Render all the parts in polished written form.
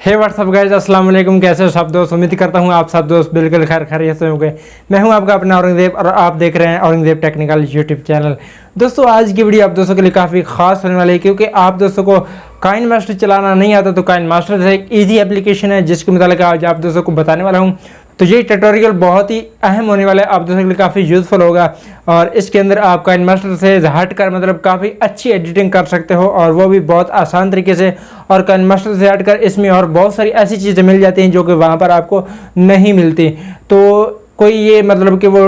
हे WhatsApp guys, अस्सलाम वालेकुम। कैसे हो सब दोस्त? उम्मीद करता हूँ आप सब दोस्त बिल्कुल खैर खैरियत से होंगे। मैं हूँ आपका अपना औरंगजेब और आप देख रहे हैं औरंगजेब टेक्निकल यूट्यूब चैनल। दोस्तों आज की वीडियो आप दोस्तों के लिए काफ़ी खास होने वाली है, क्योंकि आप दोस्तों को काइन मास्टर चलाना नहीं आता तो काइन मास्टर से एक ईजी एप्लीकेशन है जिसके मुताबिक आज आप दोस्तों को बताने वाला हूँ। तो ये ट्यूटोरियल बहुत ही अहम होने वाला है, आप दोस्तों के लिए काफ़ी यूज़फुल होगा और इसके अंदर आप काइन मास्टर से हटकर मतलब काफ़ी अच्छी एडिटिंग कर सकते हो और वो भी बहुत आसान तरीके से। और काइन मास्टर से हटकर इसमें और बहुत सारी ऐसी चीज़ें मिल जाती हैं जो कि वहाँ पर आपको नहीं मिलती। तो कोई ये मतलब कि वो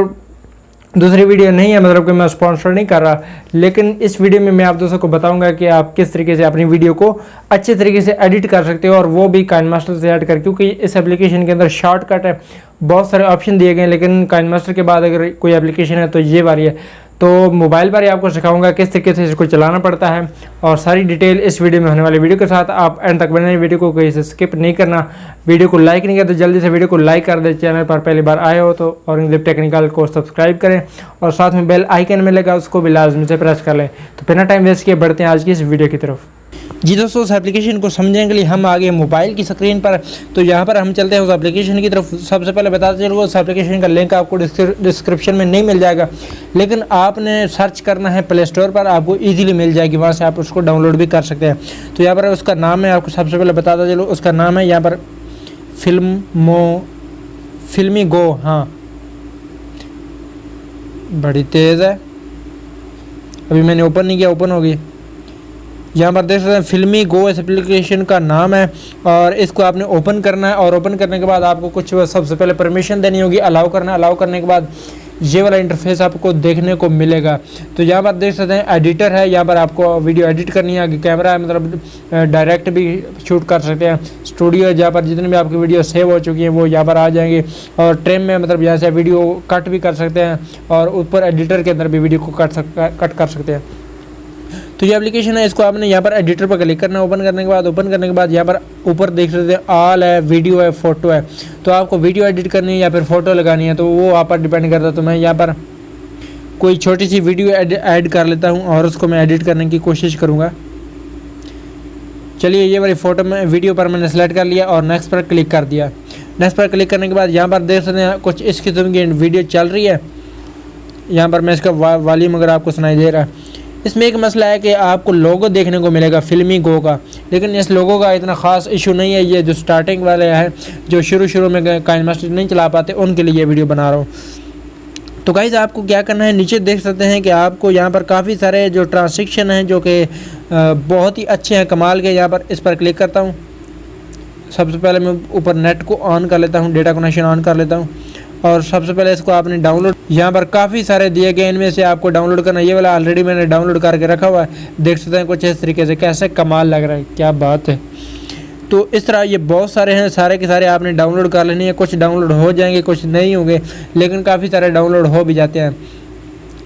दूसरी वीडियो नहीं है, मतलब कि मैं स्पॉन्सर नहीं कर रहा, लेकिन इस वीडियो में मैं आप दोस्तों को बताऊंगा कि आप किस तरीके से अपनी वीडियो को अच्छे तरीके से एडिट कर सकते हो और वो भी काइन मास्टर से ऐड कर, क्योंकि इस एप्लीकेशन के अंदर शॉर्टकट है, बहुत सारे ऑप्शन दिए गए हैं, लेकिन काइन मास्टर के बाद अगर कोई एप्लीकेशन है तो ये वाली है। तो मोबाइल पर ही आपको सिखाऊंगा किस तरीके से इसको चलाना पड़ता है और सारी डिटेल इस वीडियो में होने वाली वीडियो के साथ। आप एंड तक बने वीडियो को कहीं से स्किप नहीं करना। वीडियो को लाइक नहीं किया तो जल्दी से वीडियो को लाइक कर दे। चैनल पर पहली बार आए हो तो औरंगजेब टेक्निकल को सब्सक्राइब करें और साथ में बेल आइकन मिलेगा उसको भी लाजमी से प्रेस कर लें। तो बिना टाइम वेस्ट किए बढ़ते हैं आज की इस वीडियो की तरफ। जी दोस्तों, उस एप्लीकेशन को समझने के लिए हम आ गए मोबाइल की स्क्रीन पर। तो यहाँ पर हम चलते हैं उस एप्लीकेशन की तरफ। सबसे पहले बताते चलो उस एप्लीकेशन का लिंक आपको डिस्क्रिप्शन में नहीं मिल जाएगा, लेकिन आपने सर्च करना है प्ले स्टोर पर, आपको इजीली मिल जाएगी, वहाँ से आप उसको डाउनलोड भी कर सकते हैं। तो यहाँ पर उसका नाम है, आपको सबसे पहले बताता चलो उसका नाम है यहाँ पर फिल्मी गो। हाँ बड़ी तेज़ है, अभी मैंने ओपन नहीं किया, ओपन हो गई। यहाँ पर देख सकते हैं फिल्मी गो इस एप्लीकेशन का नाम है और इसको आपने ओपन करना है और ओपन करने के बाद आपको कुछ सबसे पहले परमिशन देनी होगी, अलाउ करना है। अलाउ करने के बाद ये वाला इंटरफेस आपको देखने को मिलेगा। तो यहाँ पर देख सकते हैं एडिटर है, यहाँ पर आपको वीडियो एडिट करनी है। आगे कैमरा है, मतलब डायरेक्ट भी शूट कर सकते हैं। स्टूडियो है, जहाँ पर जितनी भी आपकी वीडियो सेव हो चुकी हैं वो यहाँ पर आ जाएंगे। और ट्रिम में मतलब यहाँ से वीडियो कट भी कर सकते हैं और ऊपर एडिटर के अंदर भी वीडियो को कट कर सकते हैं। तो ये एप्लीकेशन है, इसको आपने यहाँ पर एडिटर पर क्लिक करना है। ओपन करने के बाद यहाँ पर ऊपर देख सकते हैं ऑल है, वीडियो है, फ़ोटो है। तो आपको वीडियो एडिट करनी है या फिर फ़ोटो लगानी है तो वो आप पर डिपेंड करता है। तो मैं यहाँ पर कोई छोटी सी वीडियो ऐड कर लेता हूँ और उसको मैं एडिट करने की कोशिश करूँगा। चलिए ये वाली फ़ोटो में वीडियो पर मैंने सेलेक्ट कर लिया और नेक्स्ट पर क्लिक कर दिया। नेक्स्ट पर क्लिक करने के बाद यहाँ पर देख सकते हैं कुछ इस किस्म की वीडियो चल रही है। यहाँ पर मैं इसका वॉल्यूम अगर आपको सुनाई दे रहा है। इसमें एक मसला है कि आपको लोगो देखने को मिलेगा फिल्मी गो का, लेकिन इस लोगो का इतना ख़ास इशू नहीं है। ये जो स्टार्टिंग वाले हैं, जो शुरू में काइन मास्टर नहीं चला पाते, उनके लिए ये वीडियो बना रहा हूँ। तो गाइज़ आपको क्या करना है, नीचे देख सकते हैं कि आपको यहाँ पर काफ़ी सारे जो ट्रांसैक्शन हैं जो कि बहुत ही अच्छे हैं, कमाल के। यहाँ पर इस पर क्लिक करता हूँ। सबसे पहले मैं ऊपर नेट को ऑन कर लेता हूँ, डेटा कनेक्शन ऑन कर लेता हूँ और सबसे पहले इसको आपने डाउनलोड, यहाँ पर काफ़ी सारे दिए गए, इनमें से आपको डाउनलोड करना। ये वाला ऑलरेडी मैंने डाउनलोड करके रखा हुआ है, देख सकते हैं कुछ इस तरीके से। कैसे कमाल लग रहा है, क्या बात है। तो इस तरह ये बहुत सारे हैं, सारे के सारे आपने डाउनलोड कर लेने हैं। कुछ डाउनलोड हो जाएंगे, कुछ नहीं होंगे, लेकिन काफ़ी सारे डाउनलोड हो भी जाते हैं।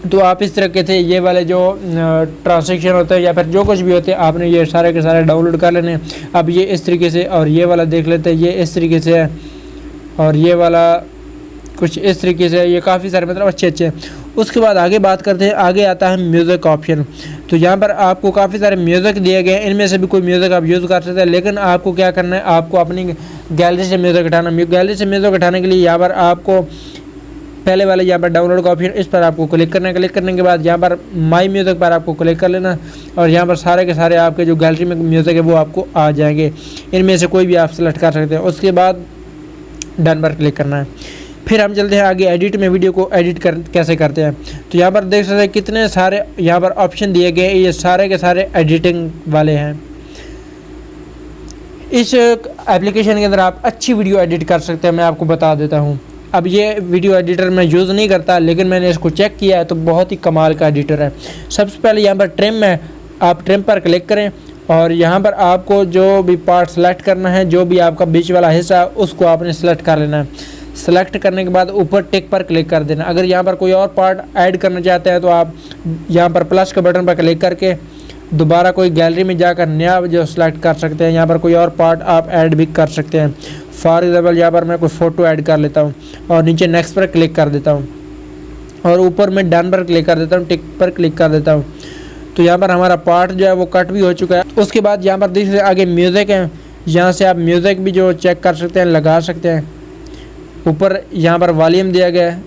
तो आप इस तरीके से ये वाले जो ट्रांसैक्शन होते हैं या फिर जो कुछ भी होते हैं, आपने ये सारे के सारे डाउनलोड कर लेने हैं। अब ये इस तरीके से, और ये वाला देख लेते हैं, ये इस तरीके से है और ये वाला कुछ इस तरीके से। ये काफ़ी सारे मतलब अच्छे हैं। उसके बाद आगे बात करते हैं, आगे आता है म्यूज़िक ऑप्शन। तो यहाँ पर आपको काफ़ी सारे म्यूज़िक दिए गए हैं, इनमें से भी कोई म्यूज़िक आप यूज़ कर सकते हैं, लेकिन आपको क्या करना है, आपको अपनी गैलरी से म्यूज़िक उठाना। गैलरी से म्यूज़िक उठाने के लिए यहाँ पर आपको पहले वाले यहाँ पर डाउनलोड का ऑप्शन, इस पर आपको क्लिक करना है। क्लिक करने के बाद यहाँ पर माई म्यूज़िक पर आपको क्लिक कर लेना और यहाँ पर सारे के सारे आपके जो गैलरी में म्यूज़िक है वो आपको आ जाएंगे। इनमें से कोई भी आप सेलेक्ट कर सकते हैं। उसके बाद डन पर क्लिक करना है। फिर हम चलते हैं आगे एडिट में, वीडियो को एडिट कैसे करते हैं। तो यहाँ पर देख सकते हैं कितने सारे यहाँ पर ऑप्शन दिए गए हैं, ये सारे के सारे एडिटिंग वाले हैं। इस एप्लीकेशन के अंदर आप अच्छी वीडियो एडिट कर सकते हैं, मैं आपको बता देता हूँ। अब ये वीडियो एडिटर मैं यूज़ नहीं करता, लेकिन मैंने इसको चेक किया है तो बहुत ही कमाल का एडिटर है। सबसे पहले यहाँ पर ट्रिम है, आप ट्रिम पर क्लिक करें और यहाँ पर आपको जो भी पार्ट सेलेक्ट करना है, जो भी आपका बीच वाला हिस्सा है उसको आपने सेलेक्ट कर लेना है। सेलेक्ट करने के बाद ऊपर टिक पर क्लिक कर देना। अगर यहाँ पर कोई और पार्ट ऐड करना चाहते हैं तो आप यहाँ पर प्लस के बटन पर क्लिक करके दोबारा कोई गैलरी में जाकर नया जो सेलेक्ट कर सकते हैं। यहाँ पर कोई और पार्ट आप ऐड भी कर सकते हैं। फॉर एग्जाम्पल यहाँ पर मैं कोई फ़ोटो ऐड कर लेता हूँ और नीचे नेक्स्ट पर क्लिक कर देता हूँ और ऊपर मैं डन पर क्लिक कर देता हूँ, टिक पर क्लिक कर देता हूँ। तो यहाँ पर हमारा पार्ट जो है वो कट भी हो चुका है। उसके बाद यहाँ पर देखिए आगे म्यूज़िक है, यहाँ से आप म्यूज़िक भी जो चेक कर सकते हैं, लगा सकते हैं। ऊपर यहाँ पर वॉल्यूम दिया गया है,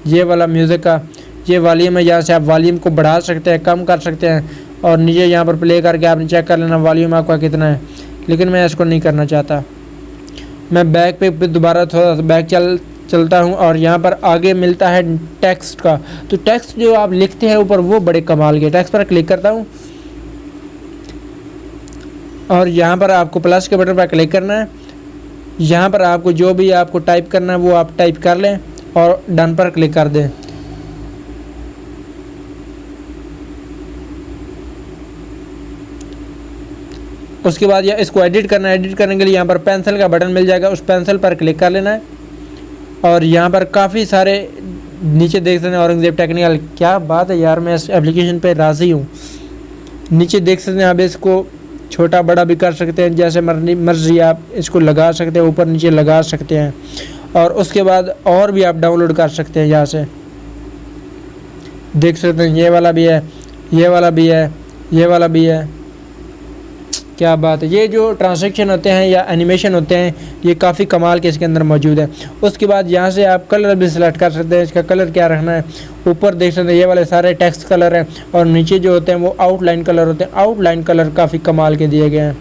ये वाला म्यूज़िक का ये वॉल्यूम है। यहाँ से आप वॉल्यूम को बढ़ा सकते हैं, कम कर सकते हैं, और नीचे यहाँ पर प्ले करके आपने चेक कर लेना वॉल्यूम आपका कितना है। लेकिन मैं इसको नहीं करना चाहता। मैं बैक पे दोबारा थोड़ा सा बैक चलता हूँ और यहाँ पर आगे मिलता है टेक्स्ट का। तो टेक्स्ट जो आप लिखते हैं ऊपर वो बड़े कमाल के। टेक्स्ट पर क्लिक करता हूँ और यहाँ पर आपको प्लस के बटन पर क्लिक करना है। यहाँ पर आपको जो भी आपको टाइप करना है वो आप टाइप कर लें और डन पर क्लिक कर दें। उसके बाद या इसको एडिट करना है। एडिट करने के लिए यहाँ पर पेंसिल का बटन मिल जाएगा, उस पेंसिल पर क्लिक कर लेना है। और यहाँ पर काफ़ी सारे नीचे देख सकते हैं औरंगज़ेब टेक्निकल। क्या बात है यार, मैं इस एप्लीकेशन पे राज़ी हूँ। नीचे देख सकते हैं आप इसको छोटा बड़ा भी कर सकते हैं, जैसे मर्जी आप इसको लगा सकते हैं, ऊपर नीचे लगा सकते हैं। और उसके बाद और भी आप डाउनलोड कर सकते हैं। यहाँ से देख सकते हैं ये वाला भी है, ये वाला भी है, ये वाला भी है। क्या बात है। ये जो ट्रांसलेक्शन होते हैं या एनिमेशन होते हैं ये काफ़ी कमाल के इसके अंदर मौजूद है। उसके बाद यहाँ से आप कलर भी सिलेक्ट कर सकते हैं, इसका कलर क्या रखना है। ऊपर देख सकते हैं ये वाले सारे टेक्स्ट कलर हैं और नीचे जो होते हैं वो आउटलाइन कलर होते हैं। आउटलाइन कलर काफ़ी कमाल के दिए गए हैं।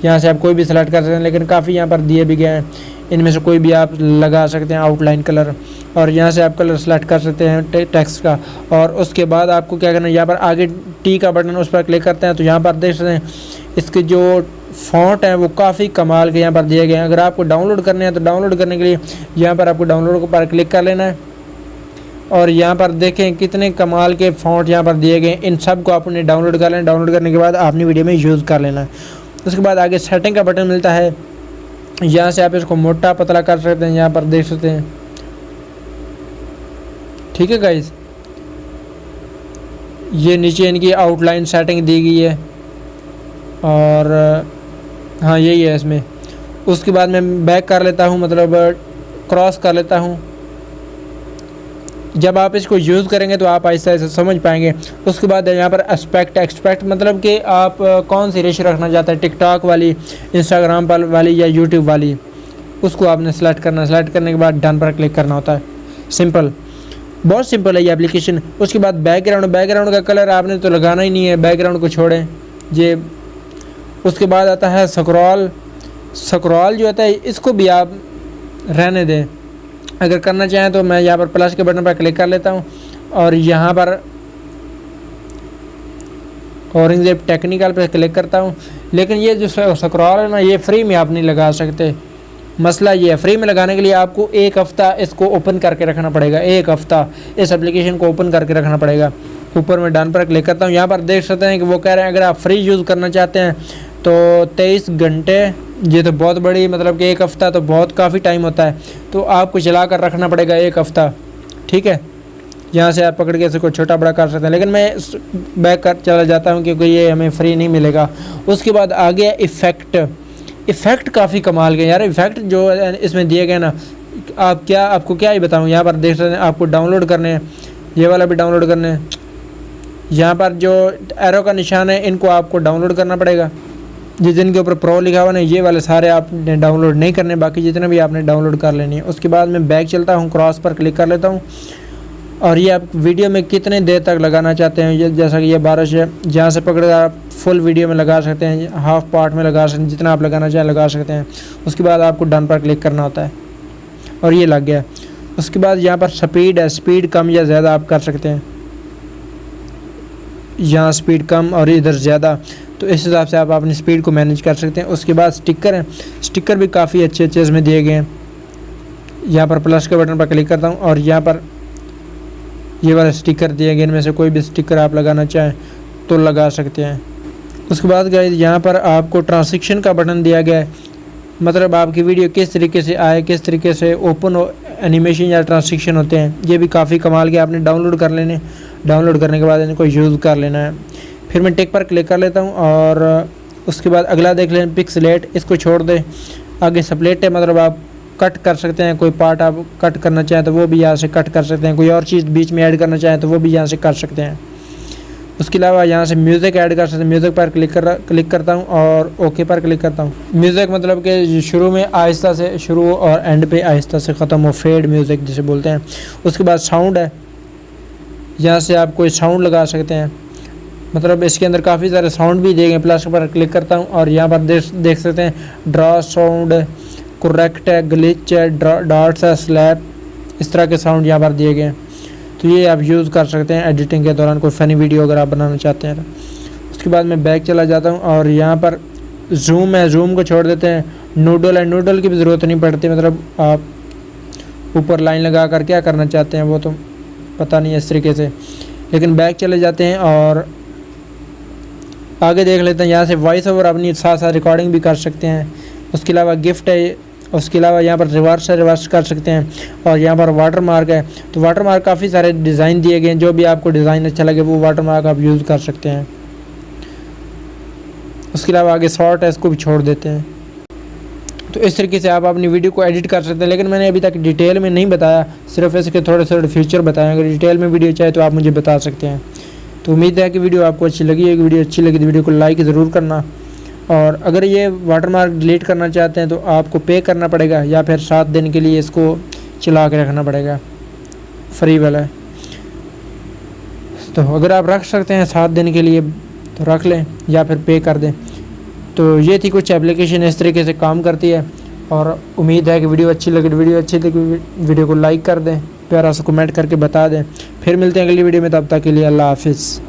यहाँ से आप कोई भी सिलेक्ट कर सकते हैं, लेकिन काफ़ी यहाँ पर दिए भी गए हैं। इनमें से कोई भी आप लगा सकते हैं आउटलाइन कलर। और यहाँ से आप कलर सेलेक्ट कर सकते हैं टेक्स्ट का। और उसके बाद आपको क्या करना है, यहाँ पर आगे टी का बटन उस पर क्लिक करते हैं तो यहाँ पर देख सकते हैं इसके जो फ़ॉन्ट हैं वो काफ़ी कमाल के यहाँ पर दिए गए हैं। अगर आपको डाउनलोड करने हैं तो डाउनलोड करने के लिए यहाँ पर आपको डाउनलोड पर क्लिक कर लेना है। और यहाँ पर देखें कितने कमाल के फ़ॉन्ट यहाँ पर दिए गए हैं। इन सब को आपने डाउनलोड कर लेना। डाउनलोड करने के बाद आपने वीडियो में यूज़ कर लेना है। उसके बाद आगे सेटिंग का बटन मिलता है, यहाँ से आप इसको मोटा पतला कर सकते हैं। यहाँ पर देख सकते हैं, ठीक है गाइस। ये नीचे इनकी आउटलाइन सेटिंग दी गई है और हाँ यही है इसमें। उसके बाद मैं बैक कर लेता हूँ, मतलब क्रॉस कर लेता हूँ। जब आप इसको यूज़ करेंगे तो आप ऐसा ऐसा समझ पाएंगे। उसके बाद यहाँ पर एक्सपेक्ट मतलब कि आप कौन सी रेशो रखना चाहते हैं, टिकटॉक वाली, इंस्टाग्राम पर वाली या यूट्यूब वाली, उसको आपने सेलेक्ट करना। सेलेक्ट करने के बाद डन पर क्लिक करना होता है। सिंपल, बहुत सिंपल है ये एप्लीकेशन। उसके बाद बैकग्राउंड का कलर आपने तो लगाना ही नहीं है, बैकग्राउंड को छोड़ें ये। उसके बाद आता है स्क्रॉल जो होता है इसको भी आप रहने दें। अगर करना चाहें तो मैं यहाँ पर प्लस के बटन पर क्लिक कर लेता हूँ और यहाँ पर औरंगज़ेब टेक्निकल पर क्लिक करता हूँ। लेकिन ये जो स्क्रॉल है ना, ये फ्री में आप नहीं लगा सकते। मसला ये है, फ्री में लगाने के लिए आपको 1 हफ़्ता इसको ओपन करके रखना पड़ेगा। 1 हफ़्ता इस एप्लीकेशन को ओपन करके रखना पड़ेगा। ऊपर मैं डन पर क्लिक करता हूँ। यहाँ पर देख सकते हैं कि वो कह रहे हैं अगर आप फ्री यूज़ करना चाहते हैं तो 23 घंटे। ये तो बहुत बड़ी, मतलब कि 1 हफ़्ता तो बहुत काफ़ी टाइम होता है, तो आपको चला कर रखना पड़ेगा 1 हफ़्ता, ठीक है। यहाँ से आप पकड़ के इसको छोटा बड़ा कर सकते हैं, लेकिन मैं बैक कर चला जाता हूँ क्योंकि ये हमें फ्री नहीं मिलेगा। उसके बाद आ गया इफ़ेक्ट काफ़ी कमाल के यार। इफ़ेक्ट जो इसमें दिए गए ना, आपको क्या ही बताऊँ। यहाँ पर देख सकते हैं आपको डाउनलोड करने हैं, ये वाला भी डाउनलोड करने हैं। यहाँ पर जो एरो का निशान है इनको आपको डाउनलोड करना पड़ेगा। जिनके ऊपर प्रो लिखा हुआ है ये वाले सारे आपने डाउनलोड नहीं करने, बाकी जितने भी आपने डाउनलोड कर लेनी है। उसके बाद मैं बैक चलता हूँ, क्रॉस पर क्लिक कर लेता हूँ। और ये आप वीडियो में कितने देर तक लगाना चाहते हैं, जैसा कि ये 12 है, जहाँ से पकड़ कर आप फुल वीडियो में लगा सकते हैं, हाफ पार्ट में लगा सकते हैं, जितना आप लगाना चाहें लगा सकते हैं। उसके बाद आपको डन पर क्लिक करना होता है और ये लग गया। उसके बाद यहाँ पर स्पीड है, स्पीड कम या ज़्यादा आप कर सकते हैं। यहाँ स्पीड कम और इधर ज़्यादा, तो इस हिसाब से आप अपनी स्पीड को मैनेज कर सकते हैं। उसके बाद स्टिकर हैं, स्टिकर भी काफ़ी अच्छे इसमें दिए गए हैं। यहाँ पर प्लस के बटन पर क्लिक करता हूँ और यहाँ पर ये वाला स्टिकर दिए गए। इनमें से कोई भी स्टिकर आप लगाना चाहें तो लगा सकते हैं। उसके बाद गाइस यहाँ पर आपको ट्रांसलेशन का बटन दिया गया है, मतलब आपकी वीडियो किस तरीके से आए, किस तरीके से ओपन एनिमेशन या ट्रांसलेशन होते हैं। ये भी काफ़ी कमाल के, आपने डाउनलोड कर लेने। डाउनलोड करने के बाद इनको यूज़ कर लेना है। फिर मैं टिक पर क्लिक कर लेता हूँ और उसके बाद अगला देख लें पिक्सलेट, इसको छोड़ दें। आगे स्प्लिट है, मतलब आप कट कर सकते हैं, कोई पार्ट आप कट करना चाहें तो वो भी यहाँ से कट कर सकते हैं, कोई और चीज़ बीच में ऐड करना चाहें तो वो भी यहाँ से कर सकते हैं। उसके अलावा यहाँ से म्यूज़िक ऐड कर सकते हैं। म्यूज़िक पर क्लिक करता हूँ और ओके पर क्लिक करता हूँ। म्यूज़िक मतलब कि शुरू में आहिस्ता से शुरू और एंड पे आहिस्ता से ख़त्म हो, फेड म्यूज़िक जिसे बोलते हैं। उसके बाद साउंड है, यहाँ से आप कोई साउंड लगा सकते हैं, मतलब इसके अंदर काफ़ी सारे साउंड भी दिए गए। प्लस पर क्लिक करता हूँ और यहाँ पर देख सकते हैं ड्रा साउंड, करेक्ट है, ग्लिच है, डॉट्स है, स्लैप, इस तरह के साउंड यहाँ पर दिए गए हैं। तो ये आप यूज़ कर सकते हैं एडिटिंग के दौरान, कोई फ़नी वीडियो अगर आप बनाना चाहते हैं। उसके बाद मैं बैक चला जाता हूँ और यहाँ पर जूम है, जूम को छोड़ देते हैं। नूडल है, नूडल की भी ज़रूरत नहीं पड़ती, मतलब आप ऊपर लाइन लगा कर क्या करना चाहते हैं वो तो पता नहीं है इस तरीके से। लेकिन बैक चले जाते हैं और आगे देख लेते हैं। यहाँ से वॉइस ओवर अपनी साथ साथ रिकॉर्डिंग भी कर सकते हैं। उसके अलावा गिफ्ट है, उसके अलावा यहाँ पर रिवर्स है, रिवर्स कर सकते हैं। और यहाँ पर वाटर मार्क है, तो वाटर मार्क काफ़ी सारे डिज़ाइन दिए गए हैं, जो भी आपको डिज़ाइन अच्छा लगे वो वाटर मार्क आप यूज़ कर सकते हैं। उसके अलावा आगे शॉर्ट है, इसको भी छोड़ देते हैं। तो इस तरीके से आप अपनी वीडियो को एडिट कर सकते हैं। लेकिन मैंने अभी तक डिटेल में नहीं बताया, सिर्फ इसके थोड़े थोड़े फीचर बताए। अगर डिटेल में वीडियो चाहे तो आप मुझे बता सकते हैं। तो उम्मीद है कि वीडियो आपको अच्छी लगी है। वीडियो अच्छी लगी तो वीडियो को लाइक ज़रूर करना। और अगर ये वाटरमार्क डिलीट करना चाहते हैं तो आपको पे करना पड़ेगा, या फिर 7 दिन के लिए इसको चला के रखना पड़ेगा, फ्री वाला है। तो अगर आप रख सकते हैं 7 दिन के लिए तो रख लें, या फिर पे कर दें। तो ये थी कुछ एप्लीकेशन इस तरीके से काम करती है। और उम्मीद है कि वीडियो अच्छी लगी। वीडियो को लाइक कर दें, प्यारा सा कमेंट करके बता दें। फिर मिलते हैं अगली वीडियो में, तब तक के लिए अल्लाह हाफिज़।